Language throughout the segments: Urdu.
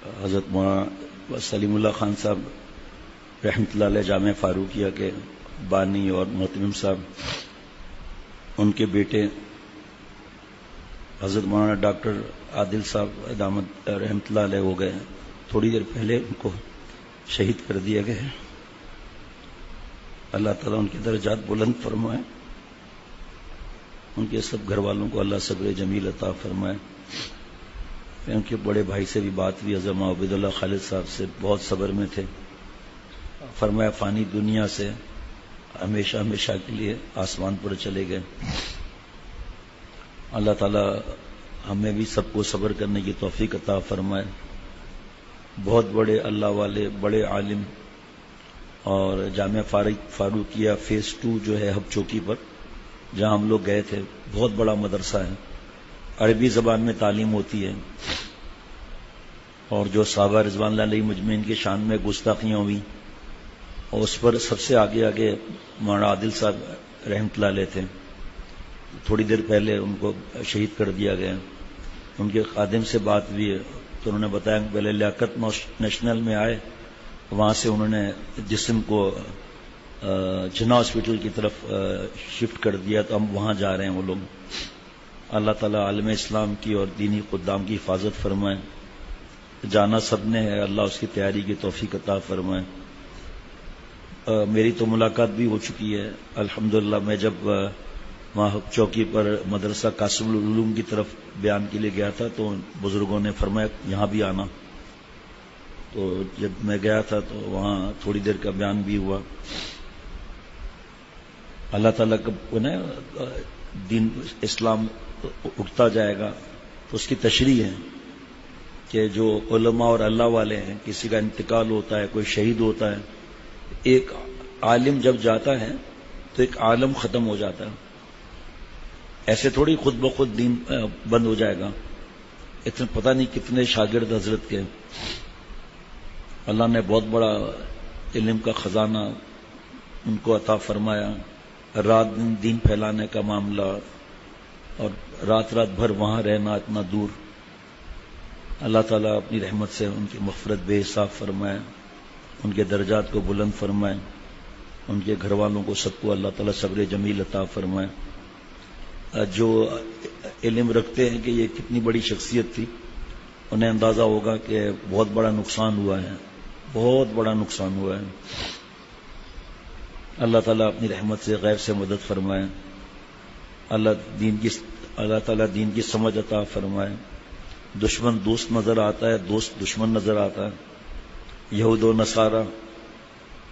حضرت مولانا سلیم اللہ خان صاحب رحمۃ اللہ علیہ جامعہ فاروقیہ کے بانی اور محتمم صاحب، ان کے بیٹے حضرت مولانا ڈاکٹر عادل صاحب دامت رحمۃ اللہ علیہ ہو گئے ہیں. تھوڑی دیر پہلے ان کو شہید کر دیا گیا ہے. اللہ تعالیٰ ان کے درجات بلند فرمائے، ان کے سب گھر والوں کو اللہ صبر جمیل عطا فرمائے. ان کے بڑے بھائی سے بھی بات ہوئی، حضرت عبید اللہ خالد صاحب سے، بہت صبر میں تھے. فرمایا فانی دنیا سے ہمیشہ ہمیشہ کے لیے آسمان پر چلے گئے. اللہ تعالیٰ ہمیں بھی سب کو صبر کرنے کی توفیق عطا فرمائے. بہت بڑے اللہ والے، بڑے عالم، اور جامعہ فاروقیہ فیز 2 جو ہے ہب چوکی پر جہاں ہم لوگ گئے تھے، بہت بڑا مدرسہ ہے، عربی زبان میں تعلیم ہوتی ہے. اور جو صحابہ رضوان اللہ علیہ مجمعین کی شان میں گستاخیاں ہوئی، اور اس پر سب سے آگے مولانا عادل صاحب رحمۃ اللہ علیہ تھے. تھوڑی دیر پہلے ان کو شہید کر دیا گیا. ان کے خادم سے بات ہوئی ہے تو انہوں نے بتایا کہ پہلے لیاقت نیشنل میں آئے، وہاں سے انہوں نے جسم کو جنا ہاسپٹل کی طرف شفٹ کر دیا، تو ہم وہاں جا رہے ہیں وہ لوگ. اللہ تعالیٰ عالم اسلام کی اور دینی خدام کی حفاظت فرمائے. جانا سب نے ہے، اللہ اس کی تیاری کی توفیق عطا فرمائے. میری تو ملاقات بھی ہو چکی ہے الحمدللہ. میں جب وہاں چوکی پر مدرسہ قاسم العلوم کی طرف بیان کے لیے گیا تھا تو بزرگوں نے فرمایا یہاں بھی آنا. تو جب میں گیا تھا تو وہاں تھوڑی دیر کا بیان بھی ہوا. اللہ تعالیٰ کا دین اسلام اٹھتا جائے گا تو اس کی تشریح ہے کہ جو علماء اور اللہ والے ہیں، کسی کا انتقال ہوتا ہے، کوئی شہید ہوتا ہے، ایک عالم جب جاتا ہے تو ایک عالم ختم ہو جاتا ہے. ایسے تھوڑی خود بخود دین بند ہو جائے گا. اتنے پتہ نہیں کتنے شاگرد حضرت کے، اللہ نے بہت بڑا علم کا خزانہ ان کو عطا فرمایا. رات دن دین پھیلانے کا معاملہ، اور رات بھر وہاں رہنا اتنا دور. اللہ تعالیٰ اپنی رحمت سے ان کی مغفرت بے حساب فرمائے، ان کے درجات کو بلند فرمائے، ان کے گھر والوں کو سب کو اللہ تعالیٰ صبر جمیل عطا فرمائے. جو علم رکھتے ہیں کہ یہ کتنی بڑی شخصیت تھی، انہیں اندازہ ہوگا کہ بہت بڑا نقصان ہوا ہے، بہت بڑا نقصان ہوا ہے. اللہ تعالیٰ اپنی رحمت سے غیب سے مدد فرمائے. اللہ تعالیٰ دین کی سمجھ عطا فرمائے. دشمن دوست نظر آتا ہے، دوست دشمن نظر آتا ہے، یہود و نصارہ.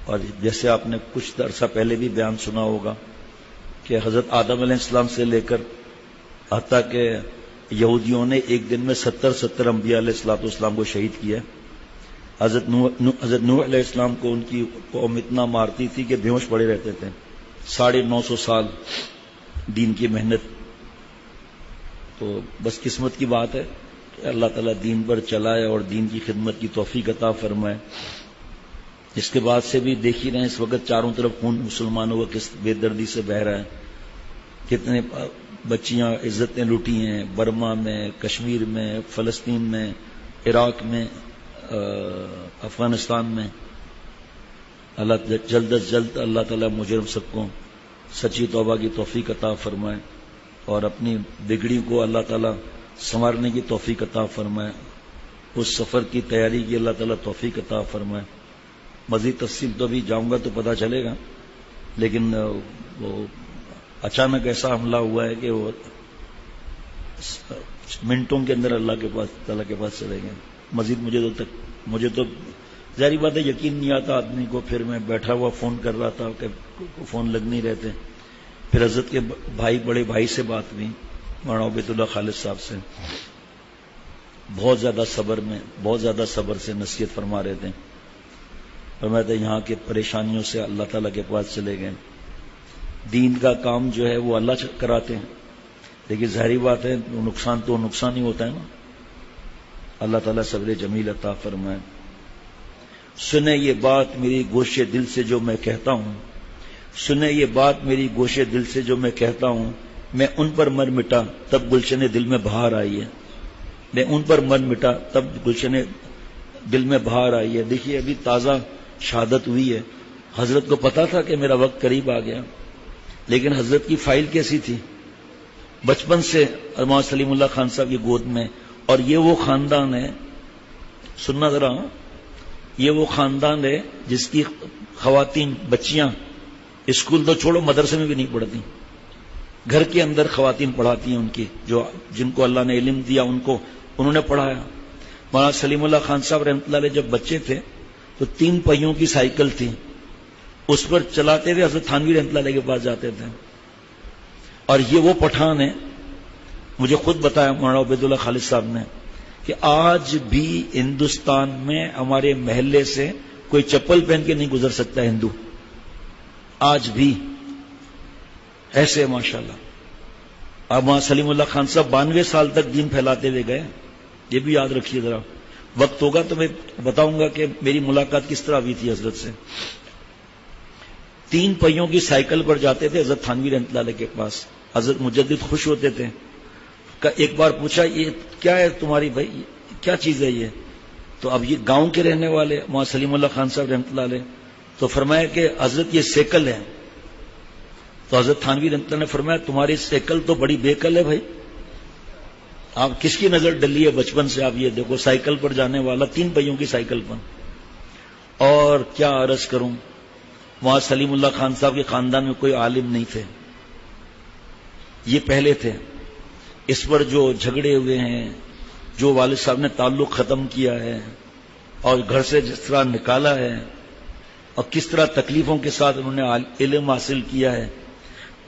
اور جیسے آپ نے کچھ عرصہ پہلے بھی بیان سنا ہوگا کہ حضرت آدم علیہ السلام سے لے کر حتیٰ کہ یہودیوں نے ایک دن میں 70 انبیاء علیہ السلام کو شہید کیا. حضرت نوح علیہ السلام کو ان کی قوم اتنا مارتی تھی کہ بے ہوش پڑے رہتے تھے. 950 سال دین کی محنت. تو بس قسمت کی بات ہے کہ اللہ تعالیٰ دین پر چلائے اور دین کی خدمت کی توفیق عطا فرمائے. اس کے بعد سے بھی دیکھ ہی رہے ہیں اس وقت چاروں طرف خون مسلمانوں کا کس بے دردی سے بہہ رہا ہے. کتنے بچیاں عزتیں لوٹی ہیں برما میں، کشمیر میں، فلسطین میں، عراق میں، افغانستان میں. اللہ جلد از جلد اللہ تعالیٰ مجرم سب کو سچی توبہ کی توفیق عطا فرمائے، اور اپنی بگڑی کو اللہ تعالیٰ سنوارنے کی توفیق عطا فرمائے. اس سفر کی تیاری کی اللہ تعالیٰ توفیق عطا فرمائے. مزید تفصیل تو ابھی جاؤں گا تو پتہ چلے گا، لیکن وہ اچانک ایسا حملہ ہوا ہے کہ وہ منٹوں کے اندر اللہ کے پاس، تعالیٰ کے پاس چلے گئے. مزید مجھے تو ظاہری بات ہے یقین نہیں آتا آدمی کو. پھر میں بیٹھا ہوا فون کر رہا تھا کہ فون لگ نہیں رہتے. پھر حضرت کے بڑے بھائی سے بات ہوئی، مولانا عبید اللہ خالد صاحب سے. بہت زیادہ صبر سے نصیحت فرما رہے تھے. فرمایا تھا یہاں کے پریشانیوں سے اللہ تعالیٰ کے پاس چلے گئے. دین کا کام جو ہے وہ اللہ کراتے ہیں، لیکن ظاہری بات ہے نقصان ہی ہوتا ہے نا. اللہ تعالیٰ صبر جمیل عطا فرمائے. سنیں یہ بات میری گوشے دل سے جو میں کہتا ہوں، سنیں یہ بات میری گوشے دل سے جو میں کہتا ہوں، میں ان پر مر مٹا تب گلشن دل میں بہار آئی ہے. میں ان پر مر مٹا تب گلشن دل میں بہار آئی ہے. دیکھیے ابھی تازہ شہادت ہوئی ہے. حضرت کو پتا تھا کہ میرا وقت قریب آ گیا، لیکن حضرت کی فائل کیسی تھی؟ بچپن سے مولانا سلیم اللہ خان صاحب کی گود میں. اور یہ وہ خاندان ہے، سننا ذرا، یہ وہ خاندان ہے جس کی خواتین بچیاں اسکول تو چھوڑو مدرسے میں بھی نہیں پڑھتی، گھر کے اندر خواتین پڑھاتی ہیں ان کی، جن کو اللہ نے علم دیا انہوں نے پڑھایا. مولانا سلیم اللہ خان صاحب رحمۃ اللہ علیہ جب بچے تھے تو 3 پہیوں کی سائیکل تھی، اس پر چلاتے ہوئے حضرت تھانوی رحمۃ اللہ علیہ کے پاس جاتے تھے. اور یہ وہ پٹھان ہے، مجھے خود بتایا مولانا عبید اللہ خالد صاحب نے کہ آج بھی ہندوستان میں ہمارے محلے سے کوئی چپل پہن کے نہیں گزر سکتا ہندو، آج بھی ایسے ماشاءاللہ. اب وہاں سلیم اللہ خان صاحب 92 سال تک دین پھیلاتے ہوئے گئے. یہ بھی یاد رکھیے ذرا، وقت ہوگا تو میں بتاؤں گا کہ میری ملاقات کس طرح ہوئی تھی حضرت سے. 3 پہیوں کی سائیکل پر جاتے تھے حضرت تھانوی رحمۃ اللہ علیہ کے پاس. حضرت مجدد خوش ہوتے تھے. ایک بار پوچھا یہ کیا ہے تمہاری بھائی، کیا چیز ہے یہ؟ تو اب یہ گاؤں کے رہنے والے مولانا سلیم اللہ خان صاحب رحمۃ اللہ علیہ، تو فرمایا کہ حضرت یہ سیکل ہے. تو حضرت تھانوی رحمۃ اللہ نے فرمایا تمہاری سیکل تو بڑی بیکل ہے بھائی، آپ کس کی نظر ڈلی ہے بچپن سے؟ آپ یہ دیکھو سائیکل پر جانے والا 3 پہیوں کی سائیکل پر. اور کیا عرض کروں، وہاں سلیم اللہ خان صاحب کے خاندان میں کوئی عالم نہیں تھے، یہ پہلے تھے. اس پر جو جھگڑے ہوئے ہیں، جو والد صاحب نے تعلق ختم کیا ہے اور گھر سے جس طرح نکالا ہے اور کس طرح تکلیفوں کے ساتھ انہوں نے علم حاصل کیا ہے.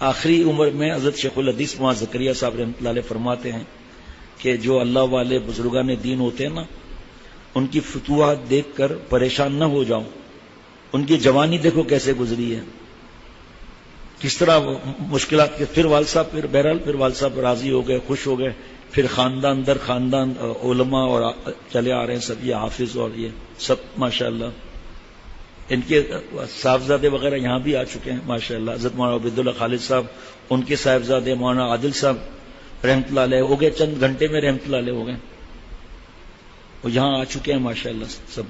آخری عمر میں حضرت شیخ الحدیث مولانا زکریا صاحب رحمۃ اللہ علیہ فرماتے ہیں کہ جو اللہ والے بزرگان دین ہوتے ہیں نا، ان کی فتوحات دیکھ کر پریشان نہ ہو جاؤں. ان کی جوانی دیکھو کیسے گزری ہے، کس طرح مشکلات کے. پھر والد صاحب پھر والد صاحب راضی ہو گئے، خوش ہو گئے. پھر خاندان در خاندان علماء اور چلے آ رہے ہیں سب، یہ حافظ اور یہ سب ماشاءاللہ. ان کے صاحبزادے وغیرہ یہاں بھی آ چکے ہیں ماشاءاللہ. حضرت مولانا عبید اللہ خالد صاحب، ان کے صاحبزادے مولانا عادل صاحب رحمۃ اللہ علیہ ہو گئے، چند گھنٹے میں رحمۃ اللہ علیہ ہو گئے، وہ یہاں آ چکے ہیں ماشاءاللہ سب.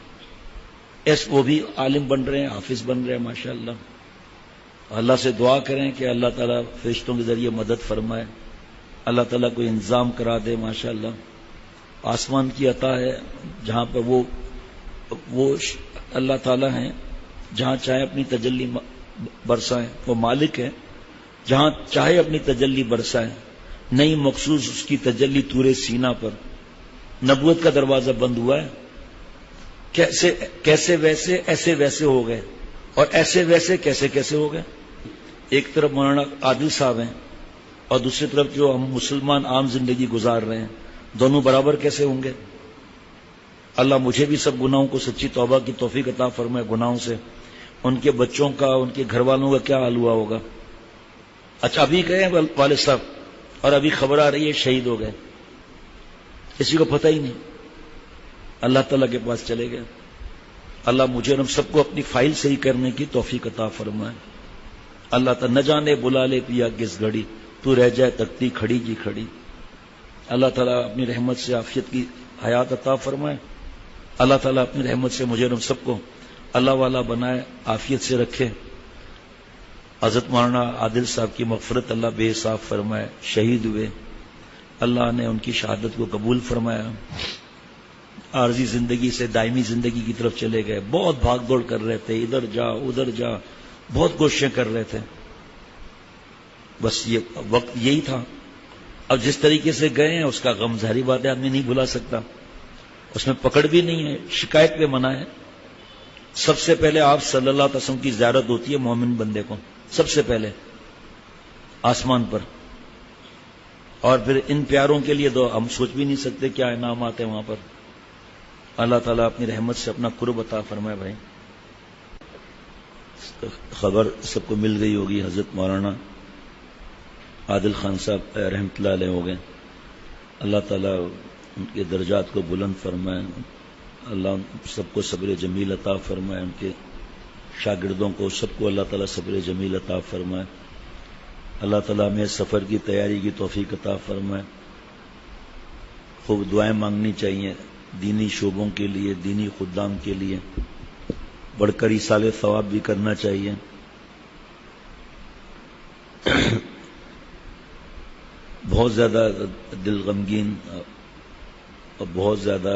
وہ بھی عالم بن رہے ہیں، حافظ بن رہے ہیں ماشاءاللہ. اللہ سے دعا کریں کہ اللہ تعالیٰ فرشتوں کے ذریعے مدد فرمائے، اللہ تعالیٰ کو انتظام کرا دے ماشاءاللہ. آسمان کی عطا ہے جہاں پر وہ اللہ تعالیٰ ہیں، جہاں چاہے اپنی تجلی برسائیں. وہ مالک ہے، جہاں چاہے اپنی تجلی برسائیں. نہیں مخصوص اس کی تجلی طور سینہ پر. نبوت کا دروازہ بند ہوا ہے، کیسے ویسے ایسے ویسے ہو گئے، اور ایسے ویسے کیسے ہو گئے. ایک طرف مولانا عادل صاحب ہیں اور دوسری طرف جو ہم مسلمان عام زندگی گزار رہے ہیں، دونوں برابر کیسے ہوں گے؟ اللہ مجھے بھی سب گناہوں کو سچی توبہ کی توفیق عطا فرمائے. گناہوں سے ان کے بچوں کا، ان کے گھر والوں کا کیا حال ہوا ہوگا. اچھا ابھی گئے ہیں والد صاحب اور ابھی خبر آ رہی ہے شہید ہو گئے، کسی کو پتہ ہی نہیں، اللہ تعالیٰ کے پاس چلے گئے. اللہ مجھے اور ہم سب کو اپنی فائل صحیح کرنے کی توفیق عطا فرمائے. اللہ تعالیٰ نہ جانے بلا لے پیا کس گھڑی، تو رہ جائے تکتی کھڑی کی کھڑی. اللہ تعالیٰ اپنی رحمت سے عافیت کی حیات عطا فرمائے. اللہ تعالیٰ اپنی رحمت سے مجھے اور ہم سب کو اللہ والا بنائے، عافیت سے رکھے. حضرت مولانا عادل صاحب کی مغفرت اللہ بے حساب فرمائے. شہید ہوئے، اللہ نے ان کی شہادت کو قبول فرمایا. عارضی زندگی سے دائمی زندگی کی طرف چلے گئے. بہت بھاگ دوڑ کر رہے تھے، ادھر جا ادھر جا، بہت کوششیں کر رہے تھے. بس یہ وقت یہی تھا. اب جس طریقے سے گئے ہیں اس کا غم ظاہری بات ہے آدمی نہیں بھلا سکتا. اس میں پکڑ بھی نہیں ہے، شکایت پہ منع ہے. سب سے پہلے آپ صلی اللہ علیہ وسلم کی زیارت ہوتی ہے مومن بندے کو، سب سے پہلے آسمان پر. اور پھر ان پیاروں کے لیے تو ہم سوچ بھی نہیں سکتے کیا انعامات ہیں وہاں پر. اللہ تعالیٰ اپنی رحمت سے اپنا قرب عطا فرمائے. بھائی خبر سب کو مل گئی ہوگی، حضرت مولانا عادل خان صاحب رحمۃ اللہ علیہ ہو گئے. اللہ تعالیٰ ان کے درجات کو بلند فرمائے. اللہ سب کو صبر جمیل عطا فرمائے. ان کے شاگردوں کو سب کو اللہ تعالیٰ صبر جمیل عطا فرمائے. اللہ تعالیٰ ہمیں سفر کی تیاری کی توفیق عطا فرمائے. خوب دعائیں مانگنی چاہیے. دینی شعبوں کے لیے، دینی خدام کے لیے بڑھ کر ایصال ثواب بھی کرنا چاہیے۔ بہت زیادہ دل غمگین اور بہت زیادہ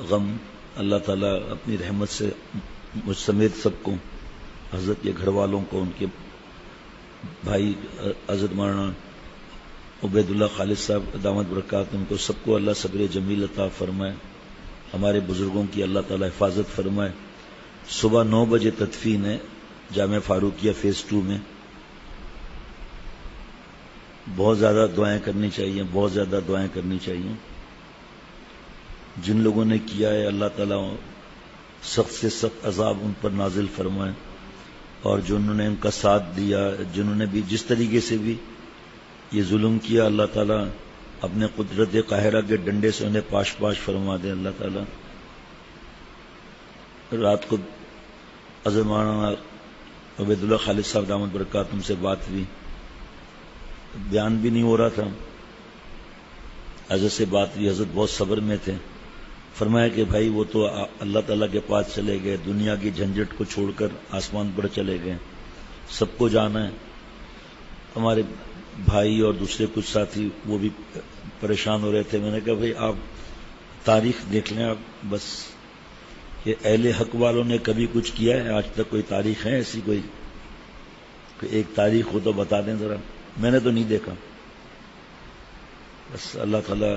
غم، اللہ تعالیٰ اپنی رحمت سے مجھ سمیت سب کو، حضرت کے گھر والوں کو، ان کے بھائی حضرت مولانا عبید اللہ خالد صاحب دامت برکات، ان کو سب کو اللہ صبر جمیل عطا فرمائے، ہمارے بزرگوں کی اللہ تعالیٰ حفاظت فرمائے۔ صبح 9 بجے تدفین ہے جامعہ فاروقیہ فیز 2 میں۔ بہت زیادہ دعائیں کرنی چاہیے، بہت زیادہ دعائیں کرنی چاہیے۔ جن لوگوں نے کیا ہے اللہ تعالیٰ سخت سے سخت عذاب ان پر نازل فرمائے، اور جنہوں نے ان کا ساتھ دیا، جنہوں نے بھی جس طریقے سے بھی یہ ظلم کیا، اللہ تعالیٰ اپنے قدرت قاہرہ کے ڈنڈے سے انہیں پاش پاش فرما دے اللہ تعالیٰ۔ رات کو حضرت مولانا عبید اللہ خالد صاحب دامت برکات ان سے بات ہوئی، بیان بھی نہیں ہو رہا تھا، حضرت سے بات ہوئی، حضرت بہت صبر میں تھے، فرمایا کہ بھائی وہ تو اللہ تعالیٰ کے پاس چلے گئے، دنیا کی جھنجھٹ کو چھوڑ کر آسمان پر چلے گئے، سب کو جانا ہے۔ ہمارے بھائی اور دوسرے کچھ ساتھی وہ بھی پریشان ہو رہے تھے، میں نے کہا بھائی آپ تاریخ دیکھ لیں، آپ بس کہ اہل حق والوں نے کبھی کچھ کیا ہے آج تک؟ کوئی تاریخ ہے ایسی؟ کوئی ایک تاریخ ہو تو بتا دیں ذرا، میں نے تو نہیں دیکھا۔ بس اللہ تعالیٰ،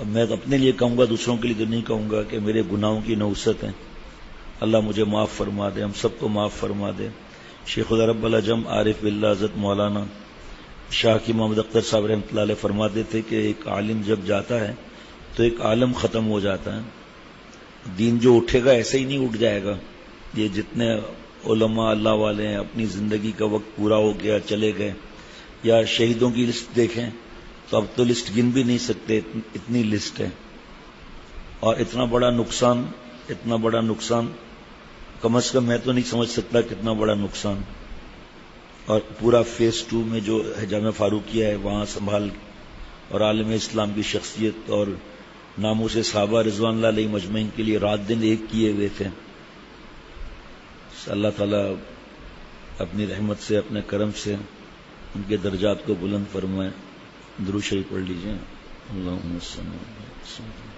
میں اپنے لیے کہوں گا، دوسروں کے لیے تو نہیں کہوں گا، کہ میرے گناہوں کی نوست ہیں، اللہ مجھے معاف فرما دے، ہم سب کو معاف فرما دے۔ شیخ خدا رب العجم عارف باللہ حضرت مولانا شاہ کی محمد اختر صاحب رحمۃ اللہ علیہ فرماتے تھے کہ ایک عالم جب جاتا ہے تو ایک عالم ختم ہو جاتا ہے، دین جو اٹھے گا ایسے ہی نہیں اٹھ جائے گا۔ یہ جتنے علماء اللہ والے ہیں اپنی زندگی کا وقت پورا ہو گیا چلے گئے، یا شہیدوں کی لسٹ دیکھیں تو اب تو لسٹ گن بھی نہیں سکتے، اتنی لسٹ ہے، اور اتنا بڑا نقصان کم از کم میں تو نہیں سمجھ سکتا کتنا بڑا نقصان۔ اور پورا فیز 2 میں جو جامعہ فاروقیہ ہے وہاں سنبھال، اور عالم اسلام کی شخصیت اور ناموں سے صحابہ رضوان اللہ علیہ مجمعین کے لیے رات دن ایک کیے ہوئے تھے۔ اللہ تعالیٰ اپنی رحمت سے، اپنے کرم سے ان کے درجات کو بلند فرمائے۔ درود شریف پڑھ لیجئے۔ اللہم صل علی